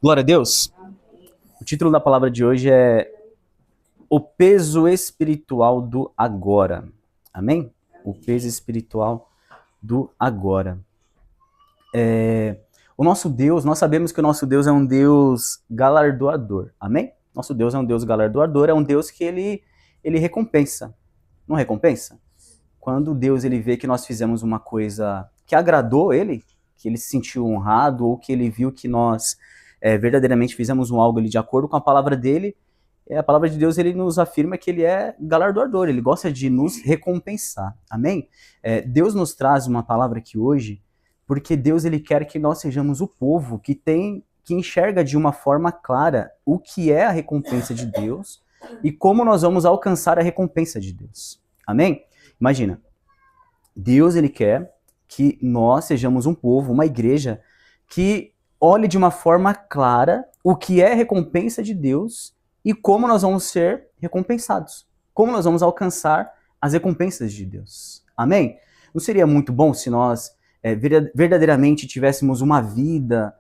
Glória a Deus. O título da palavra de hoje é O Peso Espiritual do Agora. Amém? O peso espiritual do agora. O nosso Deus, nós sabemos que o nosso Deus é um Deus galardoador. Amém? Nosso Deus é um Deus galardoador, é um Deus que ele recompensa. Não recompensa? Quando Deus ele vê que nós fizemos uma coisa que agradou ele, que ele se sentiu honrado, ou que ele viu que nós verdadeiramente fizemos algo ali de acordo com a palavra dele, a palavra de Deus ele nos afirma que ele é galardoador, ele gosta de nos recompensar. Amém? Deus nos traz uma palavra aqui hoje, porque Deus ele quer que nós sejamos o povo que enxerga de uma forma clara o que é a recompensa de Deus e como nós vamos alcançar a recompensa de Deus. Amém? Imagina, Deus ele quer que nós sejamos um povo, uma igreja que olhe de uma forma clara o que é a recompensa de Deus e como nós vamos ser recompensados, como nós vamos alcançar as recompensas de Deus. Amém? Não seria muito bom se nós verdadeiramente tivéssemos uma vida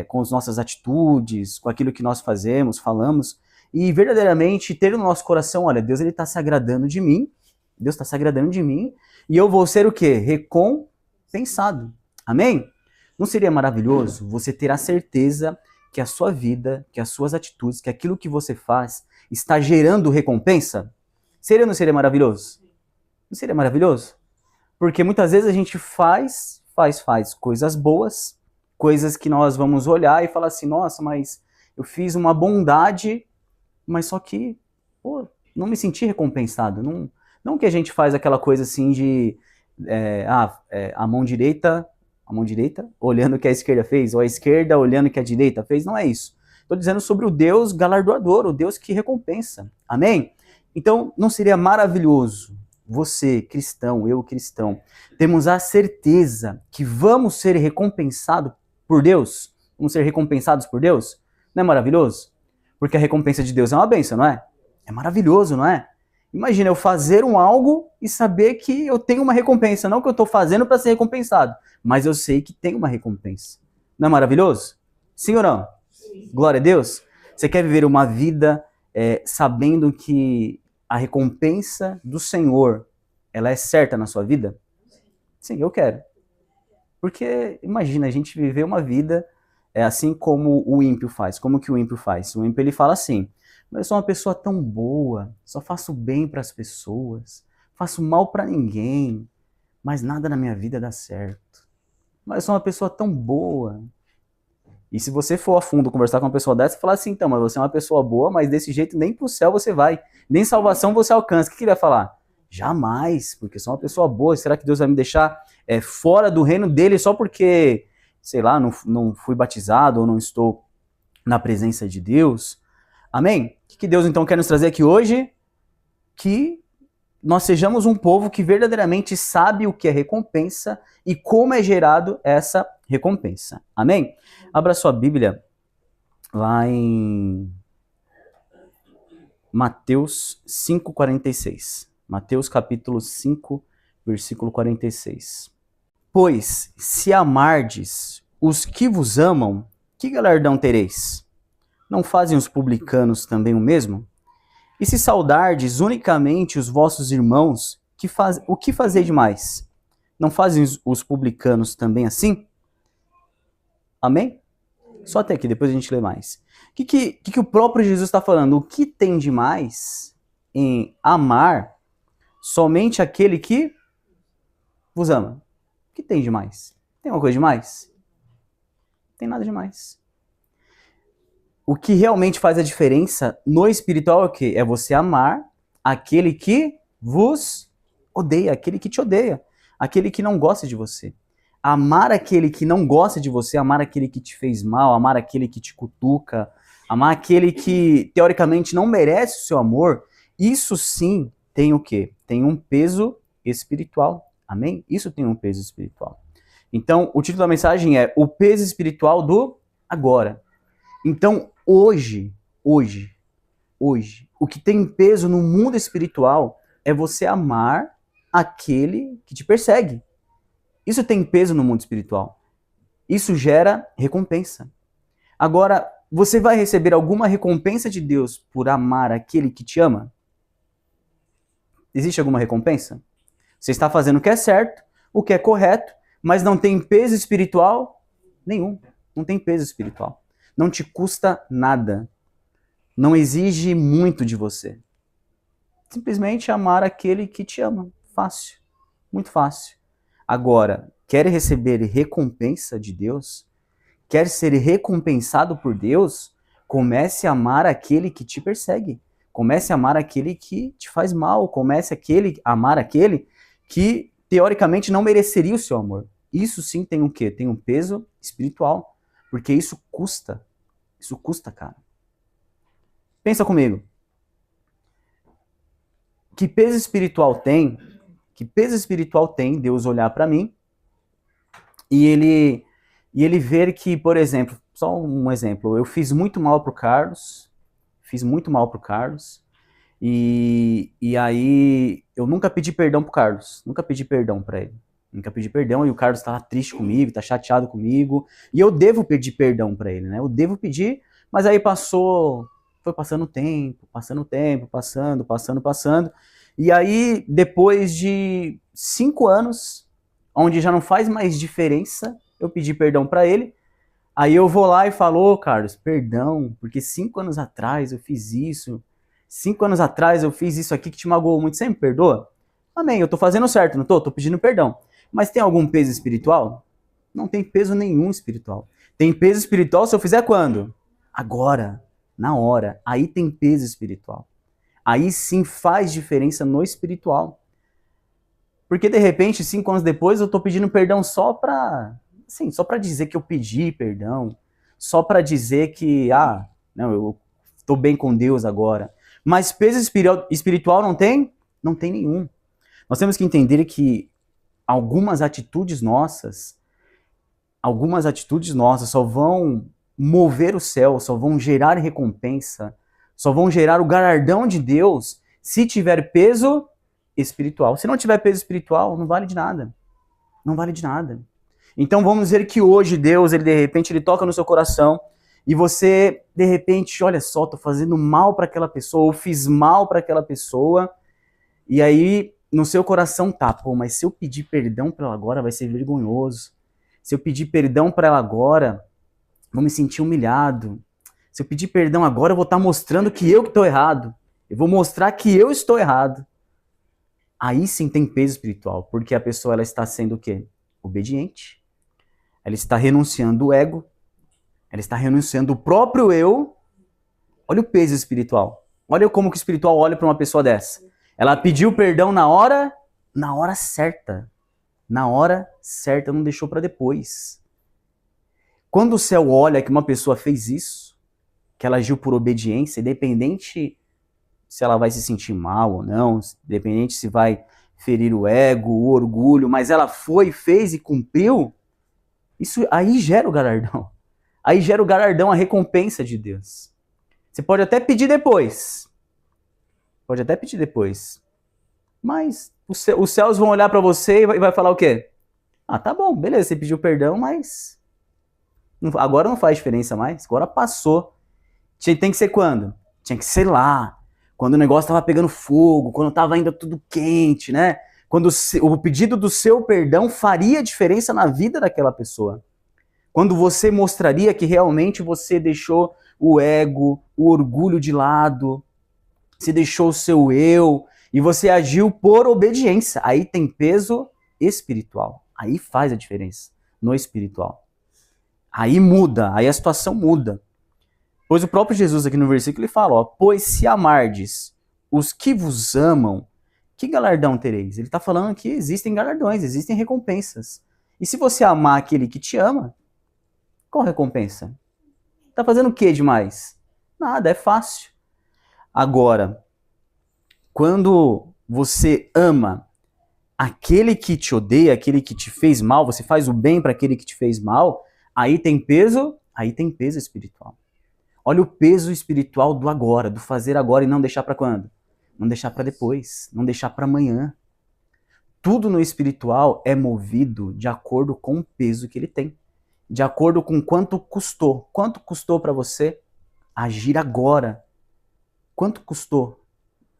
com as nossas atitudes, com aquilo que nós fazemos, falamos, e verdadeiramente ter no nosso coração, olha, Deus ele está se agradando de mim, Deus está se agradando de mim, e eu vou ser o quê? Recompensado. Amém? Não seria maravilhoso você ter a certeza que a sua vida, que as suas atitudes, que aquilo que você faz está gerando recompensa? Seria ou não seria maravilhoso? Não seria maravilhoso? Porque muitas vezes a gente faz coisas boas, coisas que nós vamos olhar e falar assim, nossa, mas eu fiz uma bondade, mas só que, pô, não me senti recompensado. Não que a gente faz aquela coisa assim de a mão direita olhando o que a esquerda fez, ou a esquerda olhando o que a direita fez, não é isso. Estou dizendo sobre o Deus galardoador, o Deus que recompensa. Amém? Então, não seria maravilhoso você, cristão, eu, cristão, temos a certeza que vamos ser recompensados por Deus? Vamos ser recompensados por Deus? Não é maravilhoso? Porque a recompensa de Deus é uma bênção, não é? É maravilhoso, não é? Imagina eu fazer algo e saber que eu tenho uma recompensa. Não que eu estou fazendo para ser recompensado, mas eu sei que tem uma recompensa. Não é maravilhoso? Sim ou não? Sim. Glória a Deus. Você quer viver uma vida sabendo que a recompensa do Senhor ela é certa na sua vida? Sim, eu quero. Porque imagina a gente viver uma vida assim como o ímpio faz. Como que o ímpio faz? O ímpio ele fala assim: mas eu sou uma pessoa tão boa, só faço bem para as pessoas, faço mal para ninguém, mas nada na minha vida dá certo. Mas eu sou uma pessoa tão boa. E se você for a fundo conversar com uma pessoa dessa, falar assim, então, mas você é uma pessoa boa, mas desse jeito nem pro céu você vai, nem salvação você alcança. O que ele vai falar? Jamais, porque eu sou uma pessoa boa. Será que Deus vai me deixar fora do reino dele só porque, sei lá, não fui batizado ou não estou na presença de Deus? Amém? O que Deus então quer nos trazer aqui hoje? Que nós sejamos um povo que verdadeiramente sabe o que é recompensa e como é gerado essa recompensa. Amém? Abra sua Bíblia lá em Mateus 5,46. Mateus capítulo 5, versículo 46. Pois, se amardes os que vos amam, que galardão tereis? Não fazem os publicanos também o mesmo? E se saudardes unicamente os vossos irmãos, o que fazeis demais? Não fazem os publicanos também assim? Amém? Só até aqui, depois a gente lê mais. O que o próprio Jesus está falando? O que tem de mais em amar somente aquele que vos ama? O que tem de mais? Tem alguma coisa de mais? Não tem nada de mais. O que realmente faz a diferença no espiritual é o quê? É você amar aquele que vos odeia, aquele que te odeia, aquele que não gosta de você. Amar aquele que não gosta de você, amar aquele que te fez mal, amar aquele que te cutuca, amar aquele que teoricamente não merece o seu amor, isso sim tem o quê? Tem um peso espiritual. Amém? Isso tem um peso espiritual. Então, o título da mensagem é O Peso Espiritual do Agora. Então, hoje, o que tem peso no mundo espiritual é você amar aquele que te persegue. Isso tem peso no mundo espiritual. Isso gera recompensa. Agora, você vai receber alguma recompensa de Deus por amar aquele que te ama? Existe alguma recompensa? Você está fazendo o que é certo, o que é correto, mas não tem peso espiritual nenhum. Não tem peso espiritual. Não te custa nada. Não exige muito de você. Simplesmente amar aquele que te ama. Fácil. Muito fácil. Agora, quer receber recompensa de Deus? Quer ser recompensado por Deus? Comece a amar aquele que te persegue. Comece a amar aquele que te faz mal. Comece a amar aquele que, teoricamente, não mereceria o seu amor. Isso sim tem o quê? Tem um peso espiritual. Porque isso custa. Isso custa, cara. Pensa comigo. Que peso espiritual tem? Que peso espiritual tem Deus olhar para mim e ele ver que, por exemplo, só um exemplo, eu fiz muito mal pro Carlos, e aí eu nunca pedi perdão pro Carlos, nunca pedi perdão para ele. Nunca pedi perdão e o Carlos tá triste comigo, tá chateado comigo, e eu devo pedir perdão para ele, né? Eu devo pedir, mas aí foi passando o tempo, passando. E aí, depois de 5 anos, onde já não faz mais diferença, eu pedi perdão para ele. Aí eu vou lá e falo, ô Carlos, perdão, porque 5 anos atrás eu fiz isso. 5 anos atrás eu fiz isso aqui que te magoou muito. Você me perdoa? Amém, eu tô fazendo certo, não tô? Tô pedindo perdão. Mas tem algum peso espiritual? Não tem peso nenhum espiritual. Tem peso espiritual se eu fizer quando? Agora, na hora. Aí tem peso espiritual. Aí sim faz diferença no espiritual. Porque de repente, 5 anos depois, eu tô pedindo perdão só pra dizer que eu pedi perdão, só pra dizer que, não, eu tô bem com Deus agora. Mas peso espiritual não tem? Não tem nenhum. Nós temos que entender que algumas atitudes nossas só vão mover o céu, só vão gerar recompensa, só vão gerar o galardão de Deus se tiver peso espiritual. Se não tiver peso espiritual, não vale de nada. Não vale de nada. Então vamos dizer que hoje Deus, ele de repente, ele toca no seu coração e você, de repente, olha só, tô fazendo mal para aquela pessoa, ou fiz mal para aquela pessoa, e aí no seu coração tá, pô, mas se eu pedir perdão para ela agora vai ser vergonhoso. Se eu pedir perdão para ela agora, vou me sentir humilhado. Se eu pedir perdão agora, eu vou estar mostrando que eu que estou errado. Eu vou mostrar que eu estou errado. Aí sim tem peso espiritual, porque a pessoa ela está sendo o quê? Obediente. Ela está renunciando o ego. Ela está renunciando o próprio eu. Olha o peso espiritual. Olha como que o espiritual olha para uma pessoa dessa. Ela pediu perdão na hora certa. Na hora certa, não deixou para depois. Quando o céu olha que uma pessoa fez isso, que ela agiu por obediência, independente se ela vai se sentir mal ou não, independente se vai ferir o ego, o orgulho, mas ela foi, fez e cumpriu, isso aí gera o galardão. Aí gera o galardão, a recompensa de Deus. Você pode até pedir depois. Mas os céus vão olhar para você e vai falar o quê? Tá bom, beleza, você pediu perdão, mas agora não faz diferença mais. Agora passou. Tem que ser quando? Tinha que ser lá. Quando o negócio estava pegando fogo, quando estava ainda tudo quente, né? Quando o pedido do seu perdão faria diferença na vida daquela pessoa. Quando você mostraria que realmente você deixou o ego, o orgulho de lado, você deixou o seu eu e você agiu por obediência. Aí tem peso espiritual. Aí faz a diferença no espiritual. Aí muda, aí a situação muda. Pois o próprio Jesus aqui no versículo ele fala, pois se amardes os que vos amam, que galardão tereis? Ele está falando que existem galardões, existem recompensas. E se você amar aquele que te ama, qual recompensa? Tá fazendo o que demais? Nada, é fácil. Agora, quando você ama aquele que te odeia, aquele que te fez mal, você faz o bem para aquele que te fez mal, aí tem peso espiritual. Olha o peso espiritual do agora, do fazer agora e não deixar para quando? Não deixar para depois, não deixar para amanhã. Tudo no espiritual é movido de acordo com o peso que ele tem. de acordo com quanto custou. Quanto custou para você agir agora? Quanto custou?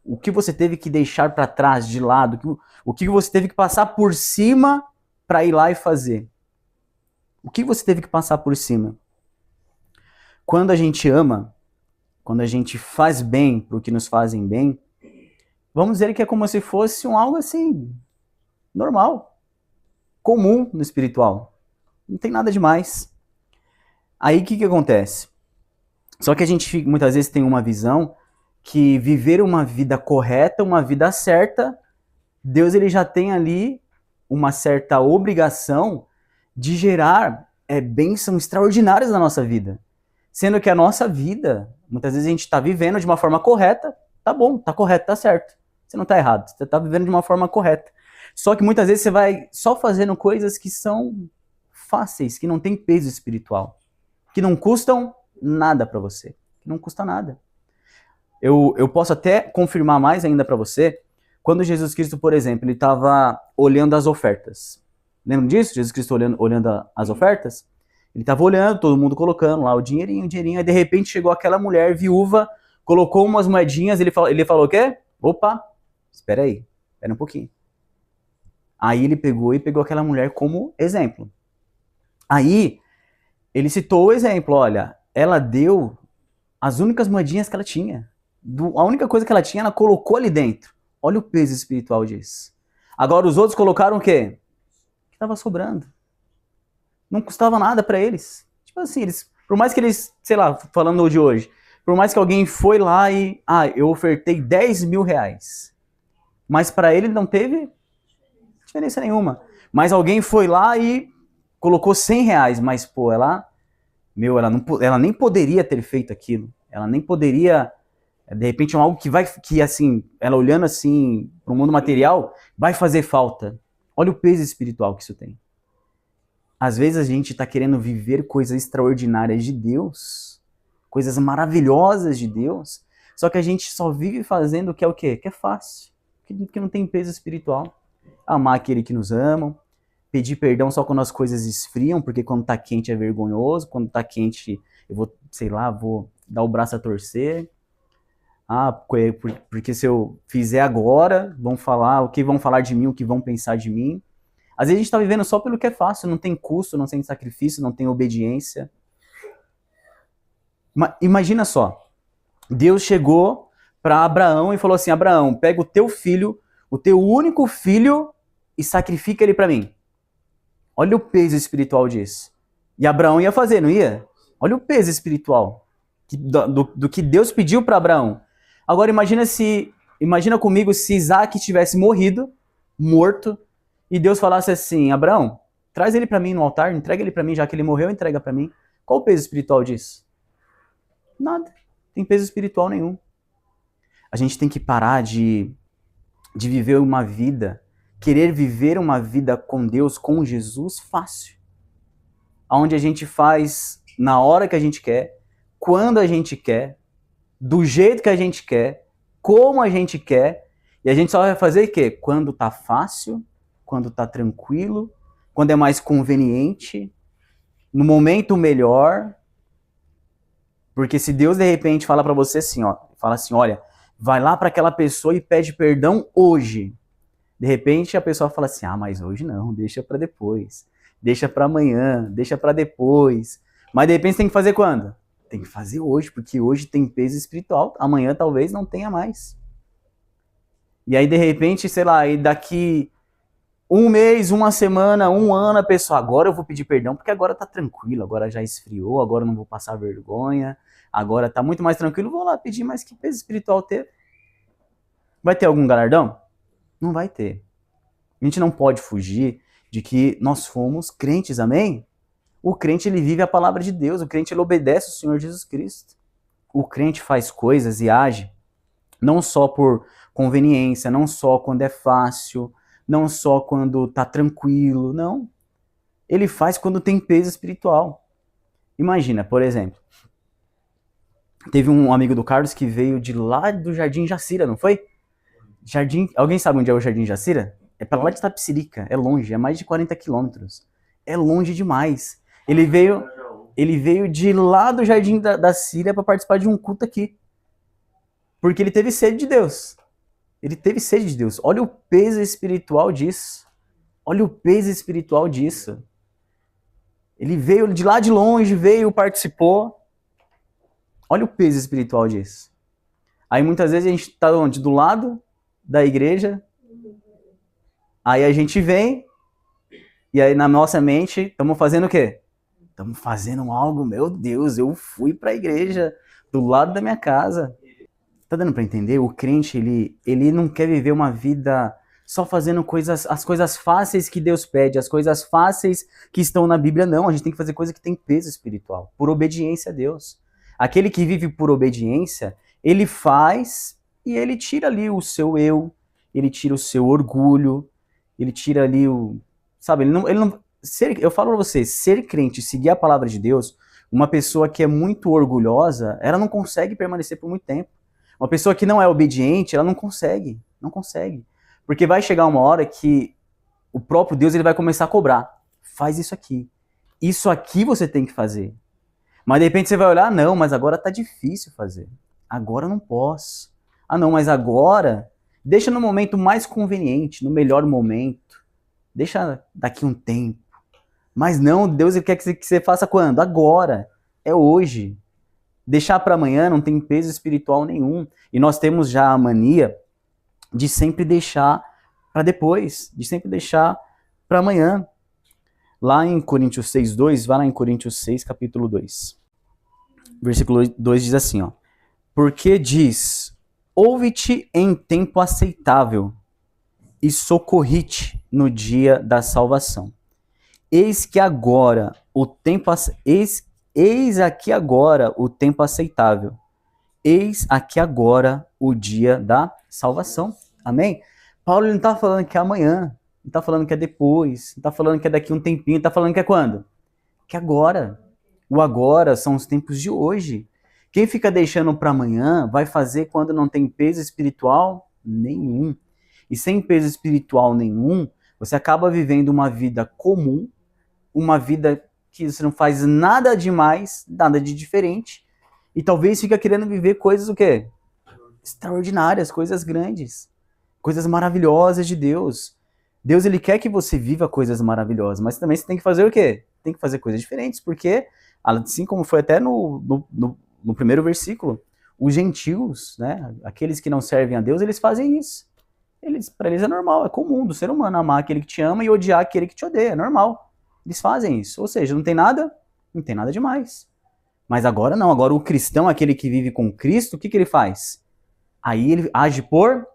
O que você teve que deixar para trás, de lado? O que você teve que passar por cima para ir lá e fazer? O que você teve que passar por cima? Quando a gente ama, quando a gente faz bem para o que nos fazem bem, vamos dizer que é como se fosse algo assim, normal, comum no espiritual. Não tem nada demais. Aí o que acontece? Só que a gente muitas vezes tem uma visão que viver uma vida correta, uma vida certa, Deus ele já tem ali uma certa obrigação de gerar bênçãos extraordinárias na nossa vida. Sendo que a nossa vida, muitas vezes a gente está vivendo de uma forma correta, tá bom, tá correto, tá certo. Você não tá errado, você tá vivendo de uma forma correta. Só que muitas vezes você vai só fazendo coisas que são fáceis, que não tem peso espiritual, que não custam nada para você, que não custa nada. Eu posso até confirmar mais ainda para você, quando Jesus Cristo, por exemplo, ele estava olhando as ofertas. Lembra disso? Jesus Cristo olhando as ofertas? Ele estava olhando, todo mundo colocando lá o dinheirinho, e de repente chegou aquela mulher viúva, colocou umas moedinhas, ele falou o quê? Opa, espera aí, espera um pouquinho. Aí ele pegou aquela mulher como exemplo. Aí ele citou o exemplo, olha, ela deu as únicas moedinhas que ela tinha. A única coisa que ela tinha, ela colocou ali dentro. Olha o peso espiritual disso. Agora os outros colocaram o quê? O que estava sobrando. Não custava nada para eles. Tipo assim, por mais que eles, sei lá, falando de hoje, por mais que alguém foi lá e, eu ofertei 10 mil reais. Mas para ele não teve diferença nenhuma. Mas alguém foi lá e colocou 100 reais, mas pô, ela nem poderia ter feito aquilo. Ela nem poderia, de repente, algo que assim, ela olhando assim para o mundo material, vai fazer falta. Olha o peso espiritual que isso tem. Às vezes a gente está querendo viver coisas extraordinárias de Deus, coisas maravilhosas de Deus, só que a gente só vive fazendo o que é o quê? Que é fácil, que não tem peso espiritual. Amar aquele que nos ama, pedir perdão só quando as coisas esfriam, porque quando tá quente é vergonhoso, quando tá quente eu vou dar o braço a torcer. Porque se eu fizer agora, vão falar o que vão falar de mim, o que vão pensar de mim. Às vezes a gente tá vivendo só pelo que é fácil, não tem custo, não tem sacrifício, não tem obediência. Imagina só, Deus chegou para Abraão e falou assim, Abraão, pega o teu filho, o teu único filho, e sacrifica ele para mim. Olha o peso espiritual disso. E Abraão ia fazer, não ia? Olha o peso espiritual do que Deus pediu para Abraão. Agora imagina comigo se Isaac tivesse morto, e Deus falasse assim, Abraão, traz ele para mim no altar, entrega ele para mim, já que ele morreu, entrega para mim. Qual o peso espiritual disso? Nada. Não tem peso espiritual nenhum. A gente tem que parar de viver uma vida, querer viver uma vida com Deus, com Jesus, fácil. Onde a gente faz na hora que a gente quer, quando a gente quer, do jeito que a gente quer, como a gente quer, e a gente só vai fazer o quê? Quando tá fácil, quando tá tranquilo, quando é mais conveniente, no momento melhor. Porque se Deus de repente fala para você assim, olha, vai lá para aquela pessoa e pede perdão hoje. De repente a pessoa fala assim, mas hoje não, deixa para depois. Deixa para amanhã, deixa para depois. Mas de repente você tem que fazer quando? Tem que fazer hoje, porque hoje tem peso espiritual, amanhã talvez não tenha mais. E aí de repente, sei lá, e daqui um mês, uma semana, um ano, a pessoa, agora eu vou pedir perdão, porque agora tá tranquilo, agora já esfriou, agora eu não vou passar vergonha, agora tá muito mais tranquilo, vou lá pedir, mas que peso espiritual ter? Vai ter algum galardão? Não vai ter. A gente não pode fugir de que nós fomos crentes, amém? O crente, ele vive a palavra de Deus, o crente, ele obedece ao Senhor Jesus Cristo. O crente faz coisas e age não só por conveniência, não só quando é fácil, não só quando tá tranquilo, não. Ele faz quando tem peso espiritual. Imagina, por exemplo, teve um amigo do Carlos que veio de lá do Jardim Jacira, não foi? Alguém sabe onde é o Jardim Jacira? É para lá de Itapecerica, é longe, é mais de 40 quilômetros. É longe demais. Ele veio de lá do jardim da Síria para participar de um culto aqui. Porque ele teve sede de Deus. Ele teve sede de Deus. Olha o peso espiritual disso. Olha o peso espiritual disso. Ele veio de lá de longe, veio, participou. Olha o peso espiritual disso. Aí muitas vezes a gente está onde? Do lado da igreja. Aí a gente vem e aí na nossa mente estamos fazendo o quê? Estamos fazendo algo, meu Deus, eu fui para a igreja do lado da minha casa. Tá dando para entender? O crente, ele não quer viver uma vida só fazendo as coisas fáceis que Deus pede, as coisas fáceis que estão na Bíblia, não. A gente tem que fazer coisa que tem peso espiritual, por obediência a Deus. Aquele que vive por obediência, ele faz e ele tira ali o seu eu, ele tira o seu orgulho, ele tira ali o... Sabe, ele não eu falo pra você, ser crente, seguir a palavra de Deus, uma pessoa que é muito orgulhosa, ela não consegue permanecer por muito tempo. Uma pessoa que não é obediente, ela não consegue. Porque vai chegar uma hora que o próprio Deus ele vai começar a cobrar. Faz isso aqui. Isso aqui você tem que fazer. Mas de repente você vai olhar, não, mas agora tá difícil fazer. Agora eu não posso. Ah não, mas agora, deixa no momento mais conveniente, no melhor momento. Deixa daqui um tempo. Mas não, Deus ele quer que você faça quando? Agora. É hoje. Deixar para amanhã não tem peso espiritual nenhum. E nós temos já a mania de sempre deixar para depois, de sempre deixar para amanhã. Lá em Coríntios 6:2, vai lá em Coríntios 6, capítulo 2. Versículo 2 diz assim, ó: porque diz, ouve-te em tempo aceitável e socorri-te no dia da salvação. Eis que agora o tempo eis aqui agora o tempo aceitável. Eis aqui agora o dia da salvação. Amém? Paulo ele não está falando que é amanhã, não está falando que é depois, não está falando que é daqui um tempinho, está falando que é quando? Que é agora. O agora são os tempos de hoje. Quem fica deixando para amanhã vai fazer quando não tem peso espiritual nenhum. E sem peso espiritual nenhum, você acaba vivendo uma vida comum, uma vida que você não faz nada demais, nada de diferente, e talvez fica querendo viver coisas o quê? Extraordinárias, coisas grandes, coisas maravilhosas de Deus. Deus ele quer que você viva coisas maravilhosas, mas também você tem que fazer o quê? Tem que fazer coisas diferentes, porque, assim como foi até no primeiro versículo, os gentios, né, aqueles que não servem a Deus, eles fazem isso. Para eles é normal, é comum do ser humano amar aquele que te ama e odiar aquele que te odeia, é normal. Eles fazem isso, ou seja, não tem nada demais. Mas agora não, agora o cristão, aquele que vive com Cristo, o que ele faz? Aí ele age por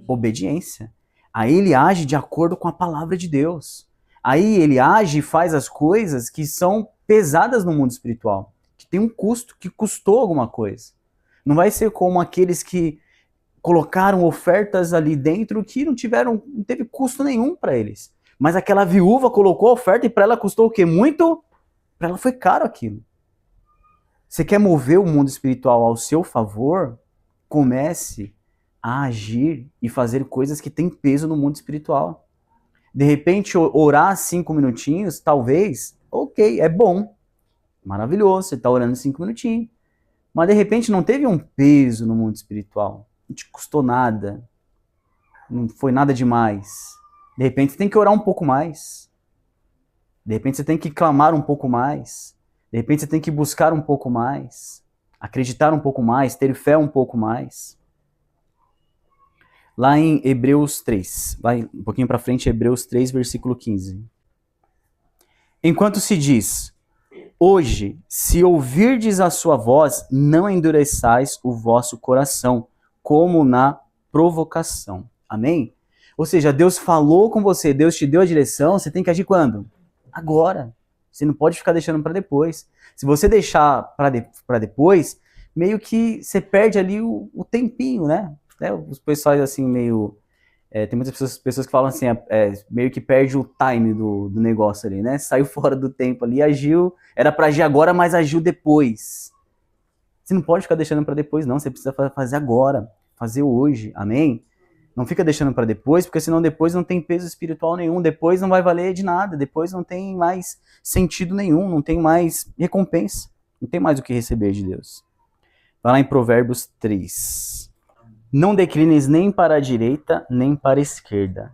obediência. Aí ele age de acordo com a palavra de Deus. Aí ele age e faz as coisas que são pesadas no mundo espiritual, que tem um custo, que custou alguma coisa. Não vai ser como aqueles que colocaram ofertas ali dentro que não teve custo nenhum para eles. Mas aquela viúva colocou a oferta e para ela custou o quê? Muito? Para ela foi caro aquilo. Você quer mover o mundo espiritual ao seu favor? Comece a agir e fazer coisas que têm peso no mundo espiritual. De repente, orar 5 minutinhos, talvez, ok, é bom. Maravilhoso, você está orando 5 minutinhos. Mas de repente não teve um peso no mundo espiritual. Não te custou nada. Não foi nada demais. De repente você tem que orar um pouco mais. De repente você tem que clamar um pouco mais. De repente você tem que buscar um pouco mais. Acreditar um pouco mais, ter fé um pouco mais. Lá em Hebreus 3, vai um pouquinho para frente, Hebreus 3, versículo 15. Enquanto se diz, hoje, se ouvirdes a sua voz, não endureçais o vosso coração, como na provocação. Amém? Ou seja, Deus falou com você, Deus te deu a direção, você tem que agir quando? Agora. Você não pode ficar deixando para depois. Se você deixar para depois, meio que você perde ali o tempinho, né? Os pessoais assim meio... tem muitas pessoas que falam assim, meio que perde o time do negócio ali, né? Saiu fora do tempo ali, agiu, era para agir agora, mas agiu depois. Você não pode ficar deixando para depois, não. Você precisa fazer agora, fazer hoje, amém? Não fica deixando para depois, porque senão depois não tem peso espiritual nenhum, depois não vai valer de nada, depois não tem mais sentido nenhum, não tem mais recompensa, não tem mais o que receber de Deus. Vai lá em Provérbios 3. Não declines nem para a direita, nem para a esquerda.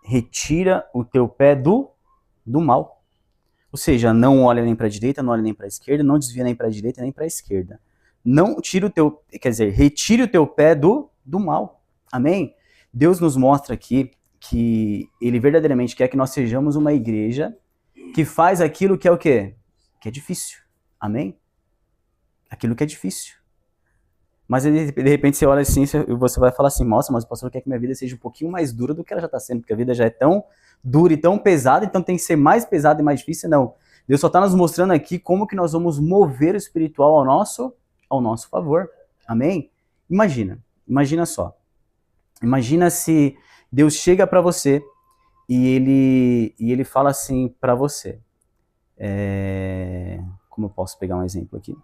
Retira o teu pé do mal. Ou seja, não olha nem para a direita, não olha nem para a esquerda, não desvia nem para a direita, nem para a esquerda. Não tira o teu, quer dizer, retire o teu pé do mal. Amém? Deus nos mostra aqui que Ele verdadeiramente quer que nós sejamos uma igreja que faz aquilo que é o quê? Que é difícil. Amém? Aquilo que é difícil. Mas de repente você olha assim e você vai falar assim, nossa, mas o pastor quer que minha vida seja um pouquinho mais dura do que ela já está sendo, porque a vida já é tão dura e tão pesada, então tem que ser mais pesada e mais difícil. Não. Deus só está nos mostrando aqui como que nós vamos mover o espiritual ao nosso favor. Amém? Imagina só. Imagina se Deus chega para você e ele fala assim para você. Como eu posso pegar um exemplo aqui?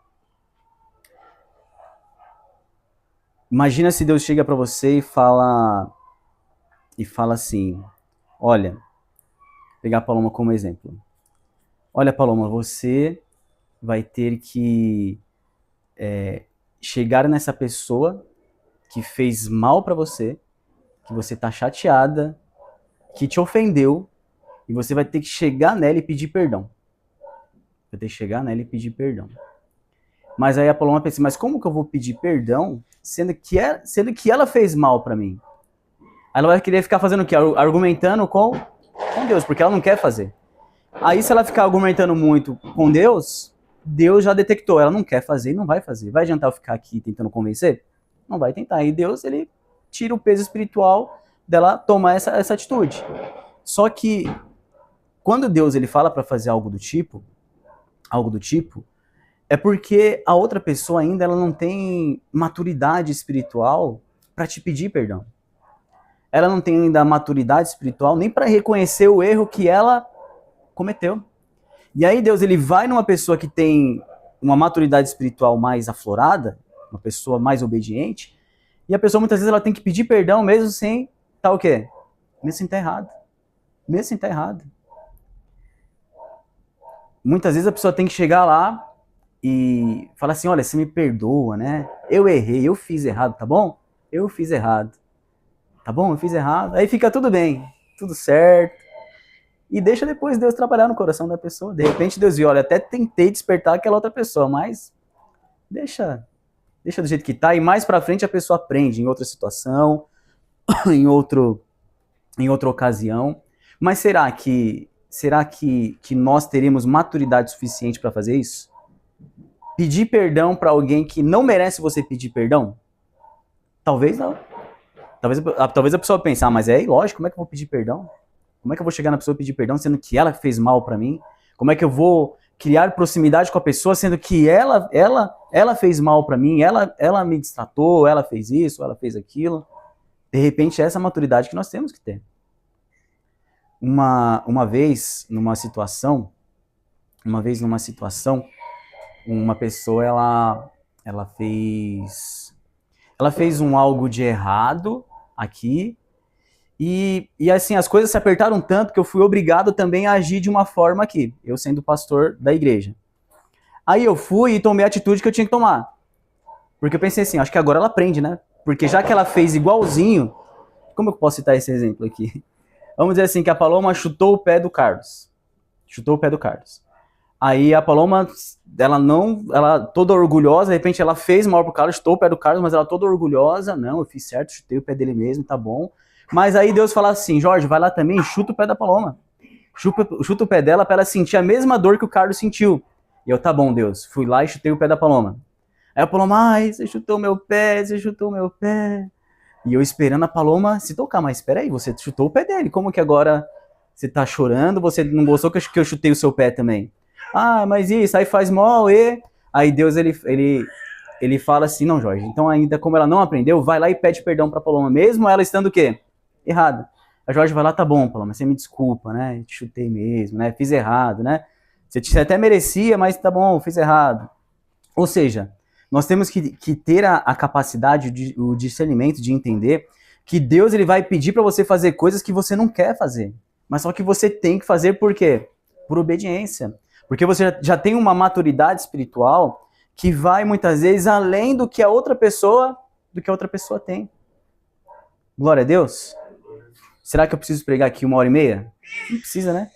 Imagina se Deus chega para você e fala assim, olha, vou pegar a Paloma como exemplo. Olha, Paloma, você vai ter que chegar nessa pessoa que fez mal para você, que você tá chateada, que te ofendeu, e você vai ter que chegar nela e pedir perdão. Vai ter que chegar nela e pedir perdão. Mas aí a Paloma pensa, mas como que eu vou pedir perdão, sendo que ela fez mal para mim? Aí ela vai querer ficar fazendo o quê? Argumentando com Deus, porque ela não quer fazer. Aí se ela ficar argumentando muito com Deus, Deus já detectou, ela não quer fazer e não vai fazer. Vai adiantar eu ficar aqui tentando convencer? Não vai tentar. E Deus, ele tira o peso espiritual dela tomar essa atitude. Só que quando Deus ele fala para fazer algo do tipo, é porque a outra pessoa ainda ela não tem maturidade espiritual para te pedir perdão. Ela não tem ainda maturidade espiritual nem para reconhecer o erro que ela cometeu. E aí Deus ele vai numa pessoa que tem uma maturidade espiritual mais aflorada, uma pessoa mais obediente, e a pessoa muitas vezes ela tem que pedir perdão mesmo sem tá o quê? Mesmo sem estar errado. Mesmo sem estar errado. Muitas vezes a pessoa tem que chegar lá e falar assim, olha, você me perdoa, né? Eu errei, eu fiz errado, tá bom? Eu fiz errado. Tá bom? Eu fiz errado. Aí fica tudo bem, tudo certo. E deixa depois Deus trabalhar no coração da pessoa. De repente Deus viu, olha, até tentei despertar aquela outra pessoa, mas deixa do jeito que tá. E mais pra frente a pessoa aprende em outra situação, em outra ocasião. Mas será que nós teremos maturidade suficiente para fazer isso? Pedir perdão para alguém que não merece você pedir perdão? Talvez não. Talvez a pessoa pense, mas é lógico, como é que eu vou pedir perdão? Como é que eu vou chegar na pessoa e pedir perdão, sendo que ela fez mal para mim? Como é que eu vou criar proximidade com a pessoa, sendo que ela fez mal para mim, ela me destratou, ela fez isso, ela fez aquilo? De repente, é essa maturidade que nós temos que ter. Uma vez numa situação, uma pessoa ela fez algo de errado aqui e assim as coisas se apertaram tanto que eu fui obrigado também a agir de uma forma aqui, eu sendo pastor da igreja. Aí eu fui e tomei a atitude que eu tinha que tomar, porque eu pensei assim, acho que agora ela aprende, né? Porque já que ela fez igualzinho, como eu posso citar esse exemplo aqui? Vamos dizer assim, que a Paloma chutou o pé do Carlos. Aí a Paloma, ela toda orgulhosa, de repente ela fez mal pro Carlos, chutou o pé do Carlos, mas ela toda orgulhosa, não, eu fiz certo, chutei o pé dele mesmo, tá bom. Mas aí Deus fala assim, Jorge, vai lá também e chuta o pé da Paloma. Chuta o pé dela pra ela sentir a mesma dor que o Carlos sentiu. E eu, tá bom, Deus, fui lá e chutei o pé da Paloma. Aí a Paloma, ai, você chutou meu pé. E eu esperando a Paloma se tocar, mas espera aí, você chutou o pé dele, como que agora você tá chorando, você não gostou que eu chutei o seu pé também? Ah, mas isso, aí faz mal, e... Aí Deus, ele fala assim, não, Jorge, então ainda como ela não aprendeu, vai lá e pede perdão pra Paloma, mesmo ela estando o quê? Errada. A Jorge vai lá, tá bom, Paloma, você me desculpa, né, eu te chutei mesmo, né, fiz errado, né, você até merecia, mas tá bom, fiz errado. Ou seja, nós temos que ter a capacidade, o discernimento de entender que Deus ele vai pedir para você fazer coisas que você não quer fazer. Mas só que você tem que fazer por quê? Por obediência. Porque você já tem uma maturidade espiritual que vai muitas vezes além do que a outra pessoa tem. Glória a Deus. Será que eu preciso pregar aqui 1h30? Não precisa, né?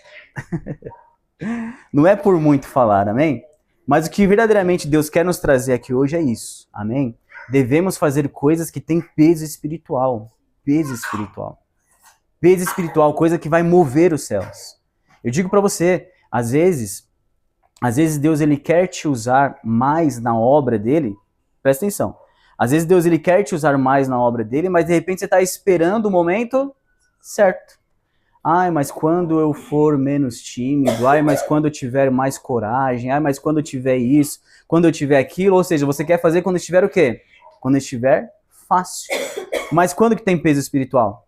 Não é por muito falar, amém? Mas o que verdadeiramente Deus quer nos trazer aqui hoje é isso, amém? Devemos fazer coisas que têm peso espiritual. Peso espiritual. Peso espiritual, coisa que vai mover os céus. Eu digo para você, às vezes Deus ele quer te usar mais na obra dele. Presta atenção. Às vezes Deus ele quer te usar mais na obra dele, mas de repente você está esperando o momento certo. Ai, mas quando eu for menos tímido, ai, mas quando eu tiver mais coragem, ai, mas quando eu tiver isso, quando eu tiver aquilo, ou seja, você quer fazer quando estiver o quê? Quando estiver fácil. Mas quando que tem peso espiritual?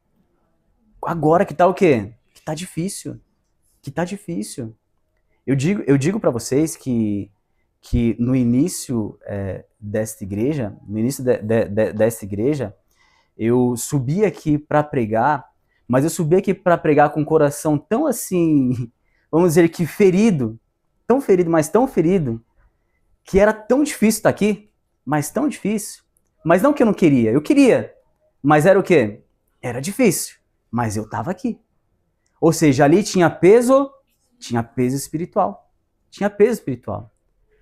Agora que tá o quê? Que tá difícil. Que tá difícil. Eu digo para vocês que no início desta igreja, eu subi aqui para pregar, mas eu subi aqui para pregar com o coração tão assim, vamos dizer que ferido, tão ferido, mas tão ferido, que era tão difícil estar aqui, mas tão difícil. Mas não que eu não queria, eu queria, mas era o quê? Era difícil, mas eu estava aqui. Ou seja, ali tinha peso espiritual. Tinha peso espiritual.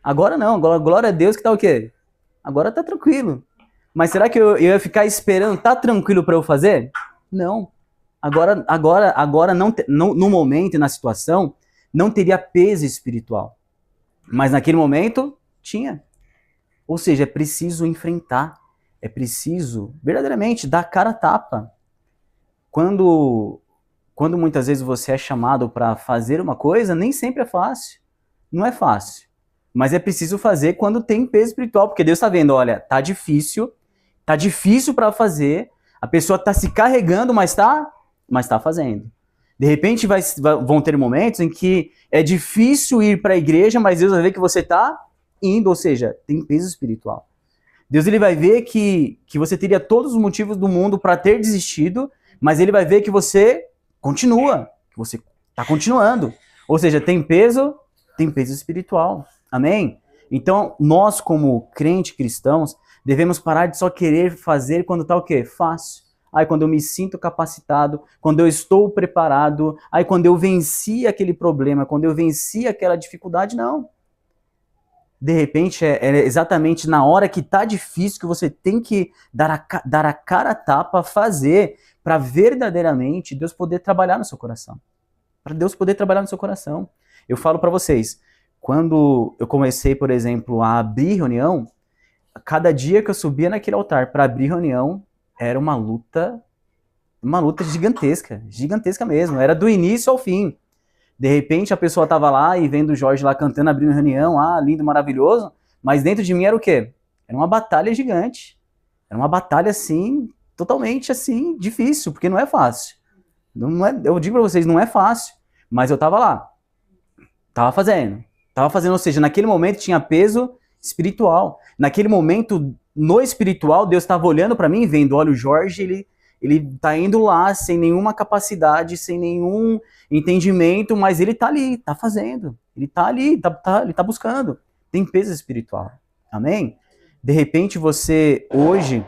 Agora não, agora glória a Deus que tá o quê? Agora tá tranquilo. Mas será que eu ia ficar esperando tá tranquilo para eu fazer? Não. Agora não, no momento e na situação, não teria peso espiritual. Mas naquele momento, tinha. Ou seja, é preciso enfrentar. É preciso, verdadeiramente, dar cara a tapa. Quando muitas vezes você é chamado para fazer uma coisa, nem sempre é fácil. Não é fácil. Mas é preciso fazer quando tem peso espiritual, porque Deus está vendo, olha, tá difícil para fazer, a pessoa está se carregando, mas tá fazendo. De repente vão ter momentos em que é difícil ir para a igreja, mas Deus vai ver que você está indo, ou seja, tem peso espiritual. Deus ele vai ver que você teria todos os motivos do mundo para ter desistido, mas ele vai ver que você continua, que você está continuando. Ou seja, tem peso espiritual. Amém? Então, nós como crentes cristãos, devemos parar de só querer fazer quando está o quê? Fácil. Aí quando eu me sinto capacitado, quando eu estou preparado, aí quando eu venci aquele problema, quando eu venci aquela dificuldade, não. De repente, é exatamente na hora que está difícil que você tem que dar a cara a tapa, fazer, para verdadeiramente Deus poder trabalhar no seu coração. Para Deus poder trabalhar no seu coração. Eu falo para vocês, quando eu comecei, por exemplo, a abrir reunião, cada dia que eu subia naquele altar para abrir reunião, era uma luta gigantesca mesmo. Era do início ao fim. De repente a pessoa estava lá e vendo o Jorge lá cantando, abrindo reunião, lindo, maravilhoso, mas dentro de mim era o quê? Era uma batalha gigante. Era uma batalha assim, totalmente assim, difícil, porque não é fácil. Eu digo para vocês, não é fácil, mas eu estava lá. Tava fazendo, ou seja, naquele momento tinha peso espiritual. Naquele momento, no espiritual, Deus estava olhando para mim e vendo, olha, o Jorge, ele tá indo lá sem nenhuma capacidade, sem nenhum entendimento, mas ele tá ali, tá fazendo. Ele tá ali, ele tá buscando. Tem peso espiritual. Amém? De repente hoje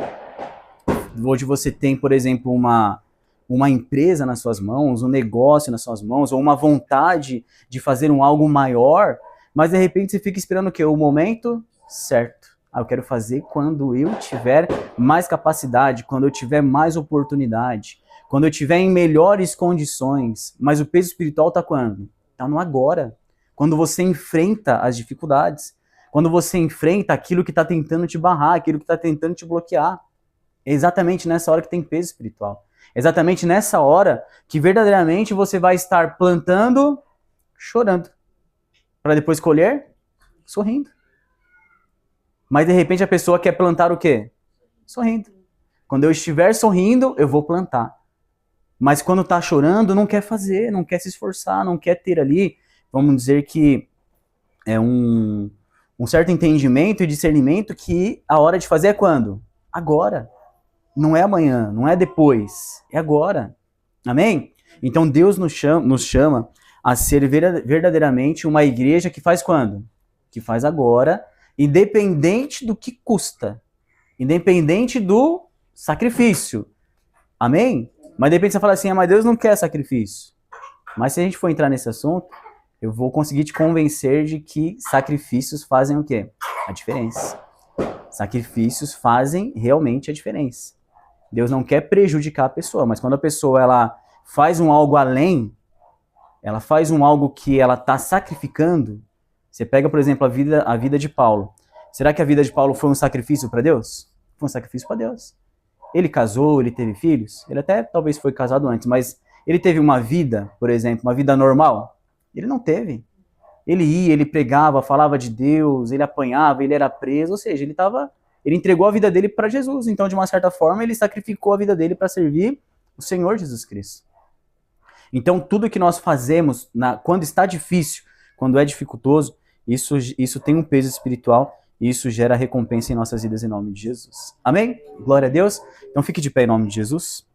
você tem, por exemplo, uma empresa nas suas mãos, um negócio nas suas mãos, ou uma vontade de fazer algo maior, mas de repente você fica esperando o quê? O momento certo. Eu quero fazer quando eu tiver mais capacidade, quando eu tiver mais oportunidade, quando eu tiver em melhores condições. Mas o peso espiritual está quando? Está no agora. Quando você enfrenta as dificuldades, quando você enfrenta aquilo que está tentando te barrar, aquilo que está tentando te bloquear. É exatamente nessa hora que tem peso espiritual. Exatamente nessa hora que verdadeiramente você vai estar plantando, chorando, para depois colher, sorrindo. Mas de repente a pessoa quer plantar o quê? Sorrindo. Quando eu estiver sorrindo, eu vou plantar. Mas quando está chorando, não quer fazer, não quer se esforçar, não quer ter ali, vamos dizer que é um certo entendimento e discernimento que a hora de fazer é quando? Agora. não é amanhã, não é depois, é agora. Amém? Então Deus nos chama a ser verdadeiramente uma igreja que faz quando? Que faz agora, independente do que custa, independente do sacrifício. Amém? Mas de repente você fala assim, mas Deus não quer sacrifício. Mas se a gente for entrar nesse assunto, eu vou conseguir te convencer de que sacrifícios fazem o quê? A diferença. Sacrifícios fazem realmente a diferença. Deus não quer prejudicar a pessoa, mas quando a pessoa ela faz um algo além, ela faz um algo que ela está sacrificando. Você pega, por exemplo, a vida de Paulo. Será que a vida de Paulo foi um sacrifício para Deus? Foi um sacrifício para Deus. Ele casou, ele teve filhos, ele até talvez foi casado antes, mas ele teve uma vida, por exemplo, uma vida normal? Ele não teve. Ele ia, ele pregava, falava de Deus, ele apanhava, ele era preso, ou seja, ele entregou a vida dele para Jesus. Então, de uma certa forma, ele sacrificou a vida dele para servir o Senhor Jesus Cristo. Então, tudo que nós fazemos, quando está difícil, quando é dificultoso, isso tem um peso espiritual e isso gera recompensa em nossas vidas em nome de Jesus. Amém? Glória a Deus. Então, fique de pé em nome de Jesus.